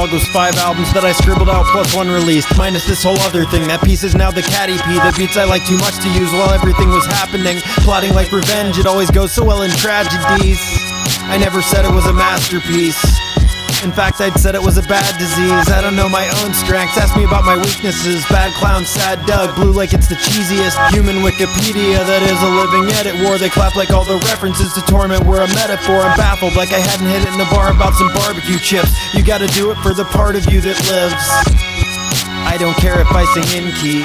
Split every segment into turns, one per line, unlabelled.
catalog was 5 albums that I scribbled out plus 1 released, minus this whole other thing. That piece is now the Caddy P, the beats I like too much to use while everything was happening. Plotting like revenge, it always goes so well in tragedies. I never said it was a masterpiece. In fact, I'd said it was a bad disease. I don't know my own strengths, ask me about my weaknesses. Bad clown, sad Doug, blue like it's the cheesiest human Wikipedia that is a living edit war. They clap like all the references to torment were a metaphor. I'm baffled like I hadn't hit it in a bar about some barbecue chips. You gotta do it for the part of you that lives. I don't care if I sing in key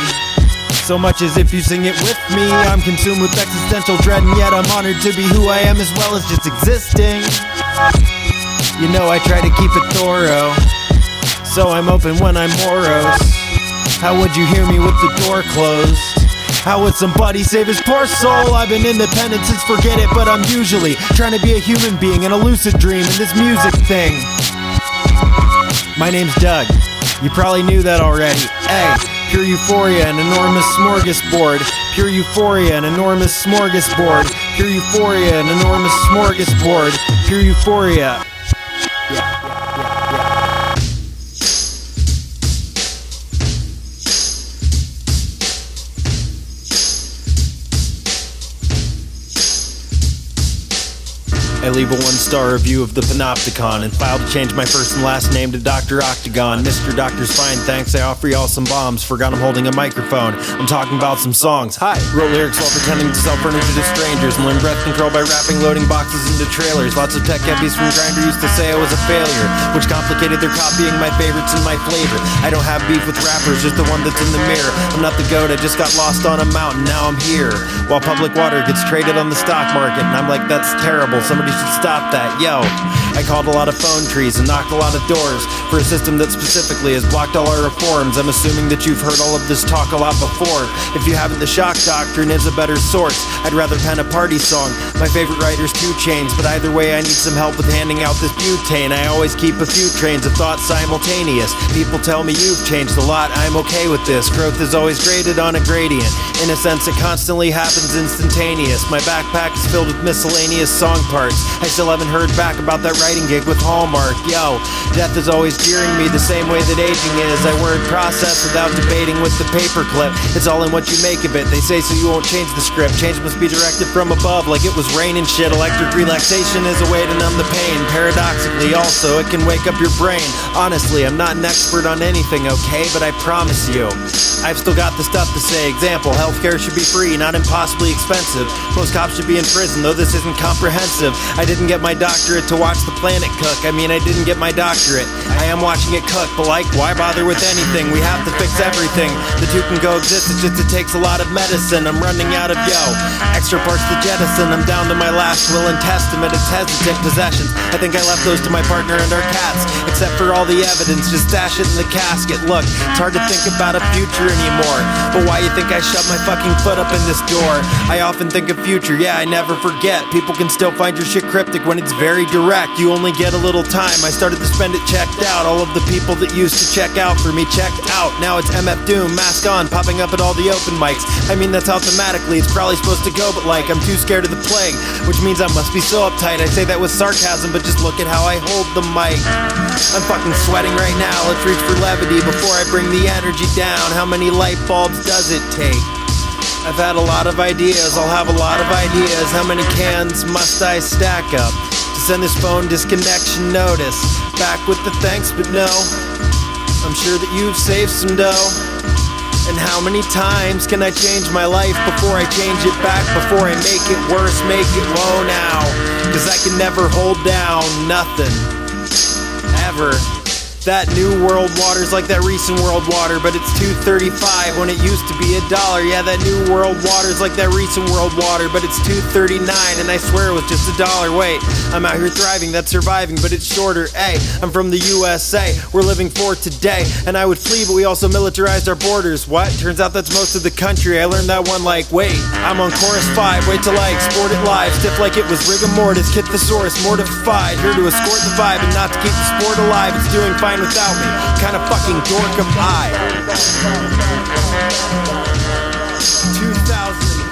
so much as if you sing it with me. I'm consumed with existential dread, and yet I'm honored to be who I am as well as just existing. You know I try to keep it thorough, so I'm open when I'm morose. How would you hear me with the door closed? How would somebody save his poor soul? I've been independent since forget it, but I'm usually trying to be a human being in a lucid dream in this music thing. My name's Doug, you probably knew that already. Hey, pure euphoria, an enormous smorgasbord. Pure euphoria, an enormous smorgasbord. Pure euphoria, an enormous smorgasbord. Pure euphoria. I leave a 1-star review of the Panopticon and file to change my first and last name to Dr. Octagon. Mr. Doctor's fine, thanks, I offer y'all some bombs. Forgot I'm holding a microphone, I'm talking about some songs. Hi! Wrote lyrics while pretending to sell furniture to strangers and learned breath control by wrapping loading boxes into trailers. Lots of tech heavies from Grindr used to say I was a failure, which complicated their copying my favorites and my flavor. I don't have beef with rappers, just the one that's in the mirror. I'm not the goat, I just got lost on a mountain, now I'm here. While public water gets traded on the stock market, and I'm like, that's terrible, somebody should stop that. Yo, I called a lot of phone trees and knocked a lot of doors for a system that specifically has blocked all our reforms. I'm assuming that you've heard all of this talk a lot before. If you haven't, the shock doctrine is a better source. I'd rather pen a party song. My favorite writer's 2 Chainz, but either way I need some help with handing out this butane. I always keep a few trains of thought simultaneous. People tell me you've changed a lot, I'm okay with this. Growth is always graded on a gradient. In a sense, it constantly happens instantaneous. My backpack is filled with miscellaneous song parts. I still haven't heard back about that writing gig with Hallmark. Yo, death is always jeering me the same way that aging is. I word process without debating with the paperclip. It's all in what you make of it. They say so you won't change the script. Change must be directed from above like it was rain and shit. Electric relaxation is a way to numb the pain. Paradoxically also, it can wake up your brain. Honestly, I'm not an expert on anything, okay? But I promise you, I've still got the stuff to say. Example, healthcare should be free, not impossibly expensive. Most cops should be in prison, though this isn't comprehensive. I didn't get my doctorate to watch the planet cook. I mean, I didn't get my doctorate. I am watching it cook, but like, why bother with anything? We have to fix everything. The two can coexist, it's just it takes a lot of medicine. I'm running out of, extra parts to jettison. I'm down to my last will and testament. It's hesitant possessions. I think I left those to my partner and our cats. Except for all the evidence, just stash it in the casket. Look, it's hard to think about a future anymore, but why you think I shut my fucking foot up in this door? I often think of future, yeah, I never forget. People can still find your shit cryptic when it's very direct. You only get a little time. I started to spend it checked out. All of the people that used to check out for me checked out. Now it's MF Doom, mask on, popping up at all the open mics. I mean, that's how thematically it's probably supposed to go, but like, I'm too scared of the plague, which means I must be so uptight. I say that with sarcasm, but just look at how I hold the mic. I'm fucking sweating right now. Let's reach for levity before I bring the energy down. How many light bulbs does it take? I've had a lot of ideas, I'll have a lot of ideas. How many cans must I stack up to send this phone disconnection notice? Back with the thanks, but no, I'm sure that you've saved some dough. And how many times can I change my life before I change it back? Before I make it worse, make it low now. Cause I can never hold down nothing, ever. That new world water's like that recent world water, but it's $2.35 when it used to be $1. Yeah, that new world water's like that recent world water, but it's $2.39, and I swear it was just $1. Wait, I'm out here thriving, that's surviving, but it's shorter. Ay, I'm from the USA, we're living for today, and I would flee, but we also militarized our borders. What? Turns out that's most of the country. I learned that one like, wait, I'm on chorus 5, wait till I export it live, stiff like it was rigor mortis, kit thesaurus, mortified, here to escort the vibe and not to keep the sport alive. It's doing fine without me, kind of fucking dork am I. 2003.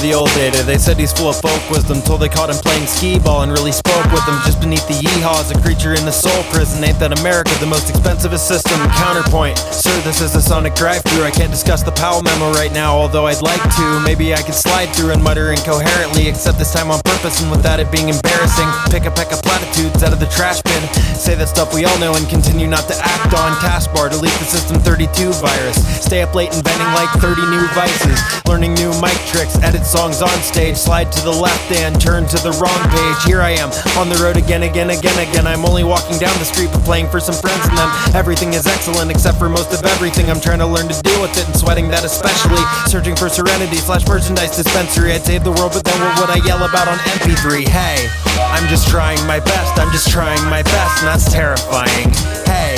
the old data. They said he's full of folk wisdom, told they caught him playing skee-ball and really spoke with him. Just beneath the yeehaw is a creature in the soul prison. Ain't that America, the most expensivest system? Counterpoint, sir, this is a sonic drive-thru. I can't discuss the Powell memo right now, although I'd like to. Maybe I could slide through and mutter incoherently, except this time on purpose and without it being embarrassing. Pick a peck of platitudes out of the trash bin, say that stuff we all know and continue not to act on. Taskbar, delete the System 32 virus. Stay up late inventing like 30 new vices, learning new mic tricks, edit songs on stage, slide to the left and turn to the wrong page. Here I am, on the road again. I'm only walking down the street but playing for some friends and them. Everything is excellent except for most of everything. I'm trying to learn to deal with it and sweating that especially. Searching for serenity / merchandise dispensary. I'd save the world, but then what would I yell about on MP3? Hey, I'm just trying my best, I'm just trying my best, and that's terrifying. Hey,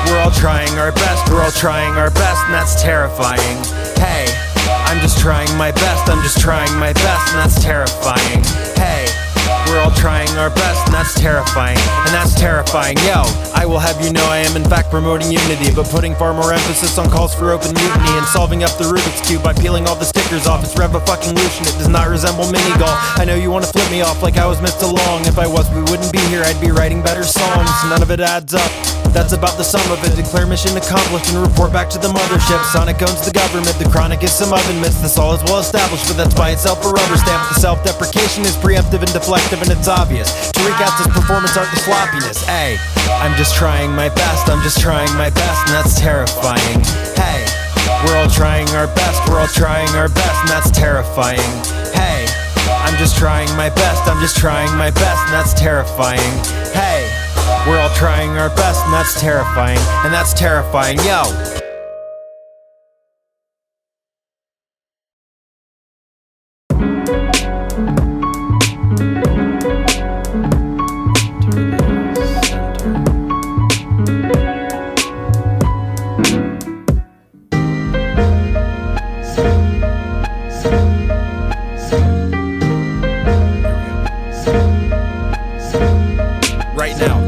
we're all trying our best, we're all trying our best, and that's terrifying. Hey, I'm just trying my best, I'm just trying my best, and that's terrifying. Hey, we're all trying our best, and that's terrifying, and that's terrifying. Yo, I will have you know I am in fact promoting unity, but putting far more emphasis on calls for open mutiny and solving up the Rubik's Cube by peeling all the stickers off. It's Rev-a-fucking-lution, it does not resemble mini-golf. I know you wanna flip me off like I was Mr. Long. If I was, we wouldn't be here, I'd be writing better songs. None of it adds up, that's about the sum of it. Declare mission accomplished and report back to the mothership. Sonic owns the government, the chronic is some oven myths. This all is well established, but that's by itself a rubber stamp. The self-deprecation is preemptive and deflective, and it's obvious. To recast his performance art, the sloppiness. Hey, I'm just trying my best, I'm just trying my best, and that's terrifying. Hey, we're all trying our best, we're all trying our best, and that's terrifying. Hey, I'm just trying my best, I'm just trying my best, and that's terrifying. Hey, we're all trying our best, and that's terrifying, and that's terrifying. Yo.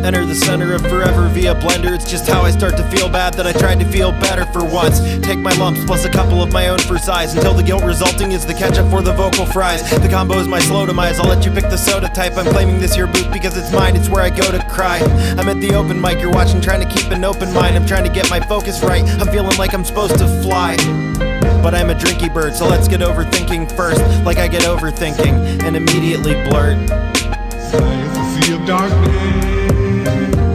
Enter the center of forever via blender. It's just how I start to feel bad that I tried to feel better for once. Take my lumps plus a couple of my own for size, until the guilt resulting is the ketchup for the vocal fries. The combo is my slow demise, I'll let you pick the soda type. I'm claiming this here booth because it's mine, it's where I go to cry. I'm at the open mic, you're watching trying to keep an open mind. I'm trying to get my focus right, I'm feeling like I'm supposed to fly. But I'm a drinky bird, so let's get overthinking first. Like I get overthinking and immediately blurt.
It's a sea of darkness.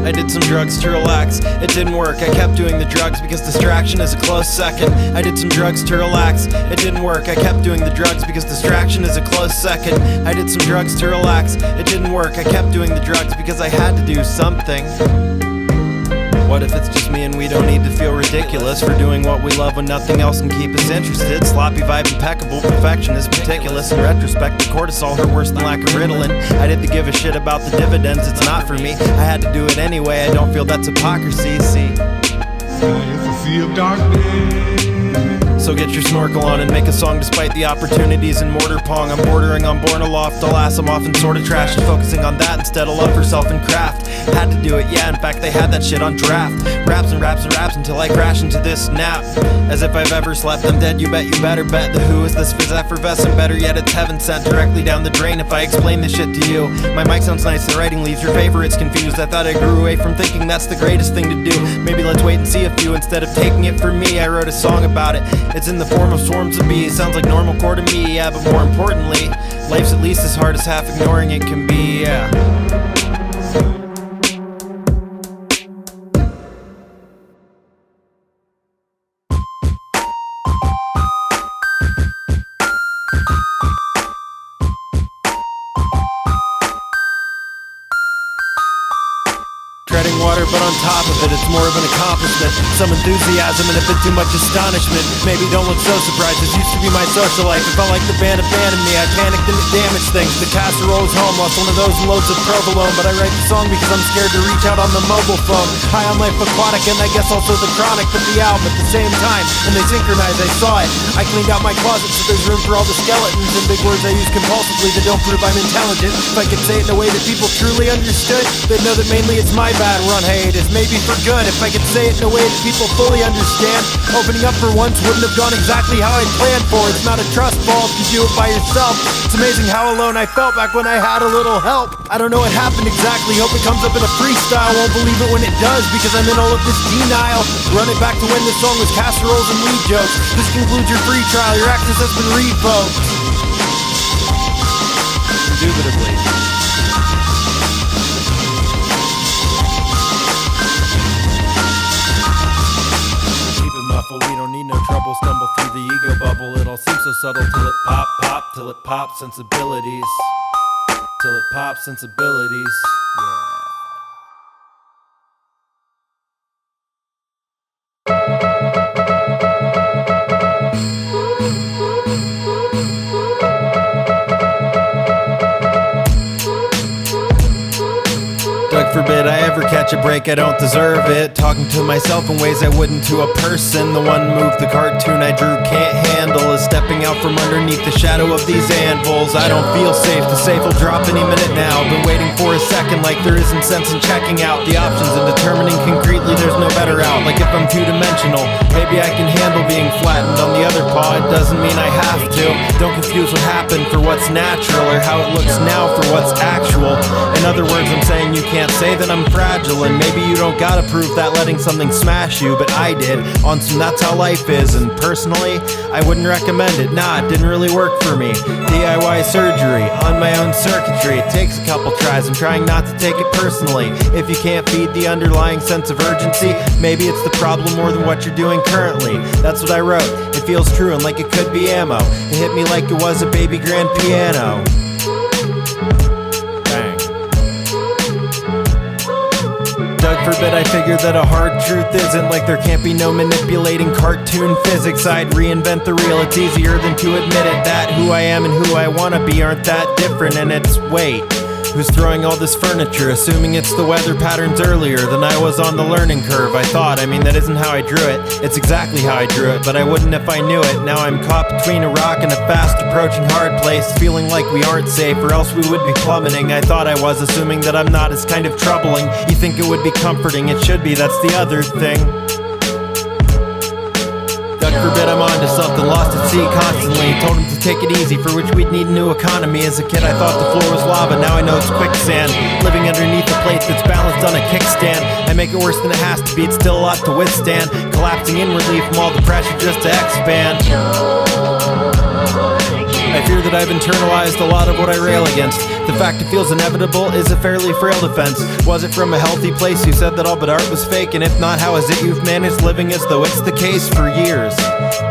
I did some drugs to relax, it didn't work. I kept doing the drugs because distraction is a close second. I did some drugs to relax, it didn't work. I kept doing the drugs because distraction is a close second. I did some drugs to relax, it didn't work. I kept doing the drugs because I had to do something. What if it's just me and we don't need to feel ridiculous for doing what we love when nothing else can keep us interested? Sloppy vibe, impeccable, perfection is meticulous. In retrospect, the cortisol hurt worse than lack of Ritalin. I didn't give a shit about the dividends, it's not for me. I had to do it anyway, I don't feel that's hypocrisy, see.
It's a sea of darkness.
So get your snorkel on and make a song despite the opportunities in mortar pong. I'm bordering on born aloft, alas I'm often sorta trash and focusing on that instead of love for self and craft. Had to do it, yeah, in fact they had that shit on draft. Raps and raps and raps until I crash into this nap. As if I've ever slept, I'm dead, you bet, you better bet. The Who is this fizz effervescent, better yet it's heaven sent directly down the drain if I explain this shit to you. My mic sounds nice, the writing leaves your favorites confused. I thought I grew away from thinking that's the greatest thing to do. Maybe let's wait and see a few instead of taking it for me. I wrote a song about it, it's in the form of swarms of bees. Sounds like normal core to me, yeah, but more importantly, life's at least as hard as half ignoring it can be, yeah. Treading water, but on top of it, it's more of an accomplishment. Some enthusiasm and a bit too much astonishment. Maybe don't look so surprised, this used to be my social life. It felt like the band abandoned me, I panicked and it damaged things. The casserole is home, lost one of those and loads of provolone. But I write the song because I'm scared to reach out on the mobile phone. High on life aquatic and I guess also the chronic, but the album at the same time. And they synchronized, I saw it. I cleaned out my closet so there's room for all the skeletons and big words I use compulsively that don't prove I'm intelligent. If I could say it in a way that people truly understood, they'd know that mainly it's my bad run. Hey, hiatus, maybe for good. If I could say it in a way that people fully understand, opening up for once wouldn't have gone exactly how I planned for. It's not a trust fall if you do it by yourself. It's amazing how alone I felt back when I had a little help. I don't know what happened exactly, hope it comes up in a freestyle. Won't believe it when it does, because I'm in all of this denial. Run it back to when this song was casseroles and weed jokes. This concludes your free trial, your access has been revoked. Indubitably. Keep it muffled, we don't need no trouble. Stumble through the ego bubble. It all seems so subtle till it pop, till it pops sensibilities. Till it pops sensibilities. Yeah. God forbid I ever catch a break, I don't deserve it. Talking to myself in ways I wouldn't to a person. The one move the cartoon I drew can't handle is stepping out from underneath the shadow of these anvils. I don't feel safe, the safe will drop any minute now. Been waiting for a second like there isn't sense in checking out the options and determining concretely there's no better out. Like if I'm two-dimensional, maybe I can handle being flattened on the other paw. It doesn't mean I have to. Don't confuse what happened for what's natural or how it looks now for what's actual. In other words, I'm saying you can't say that I'm fragile, and maybe you don't gotta prove that letting something smash you, but I did, on some that's how life is. And personally, I wouldn't recommend it. Nah, it didn't really work for me. DIY surgery on my own circuitry. It takes a couple tries. I'm trying not to take it personally. If you can't feed the underlying sense of urgency, maybe it's the problem more than what you're doing currently. That's what I wrote. It feels true and like it could be ammo. It hit me like it was a baby grand piano. God forbid I figure that a hard truth isn't like there can't be no manipulating cartoon physics. I'd reinvent the real, it's easier than to admit it. That who I am and who I wanna be aren't that different. And it's wait, who's throwing all this furniture? Assuming it's the weather patterns earlier than I was on the learning curve. I thought, that isn't how I drew it. It's exactly how I drew it, but I wouldn't if I knew it. Now I'm caught between a rock and a fast approaching hard place, feeling like we aren't safe or else we would be plummeting. I thought I was, assuming that I'm not, is kind of troubling. You think it would be comforting, it should be, that's the other thing. God forbid I'm onto something, lost at sea constantly. Told him to take it easy, for which we'd need a new economy. As a kid I thought the floor was lava, now I know it's quicksand. Living underneath a plate that's balanced on a kickstand. I make it worse than it has to be, it's still a lot to withstand. Collapsing inwardly from all the pressure just to expand. I fear that I've internalized a lot of what I rail against. The fact it feels inevitable is a fairly frail defense. Was it from a healthy place? You said that all but art was fake, and if not, how is it you've managed living as though it's the case for years?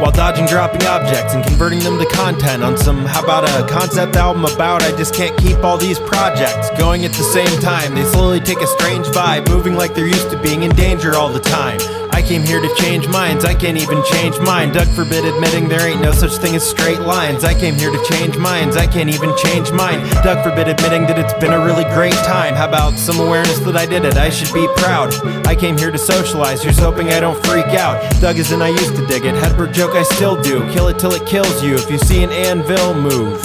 While dodging dropping objects and converting them to content on some, how about a concept album about I just can't keep all these projects going at the same time. They slowly take a strange vibe, moving like they're used to being in danger all the time. I came here to change minds, I can't even change mine. God forbid admitting there ain't no such thing as straight lines. I came here to change minds, I can't even change mine. God forbid admitting that it's been a really great time. How about some awareness that I did it, I should be proud. I came here to socialize, here's hoping I don't freak out. Doug as in I used to dig it, Hedberg joke I still do. Kill it till it kills you if you see an anvil move.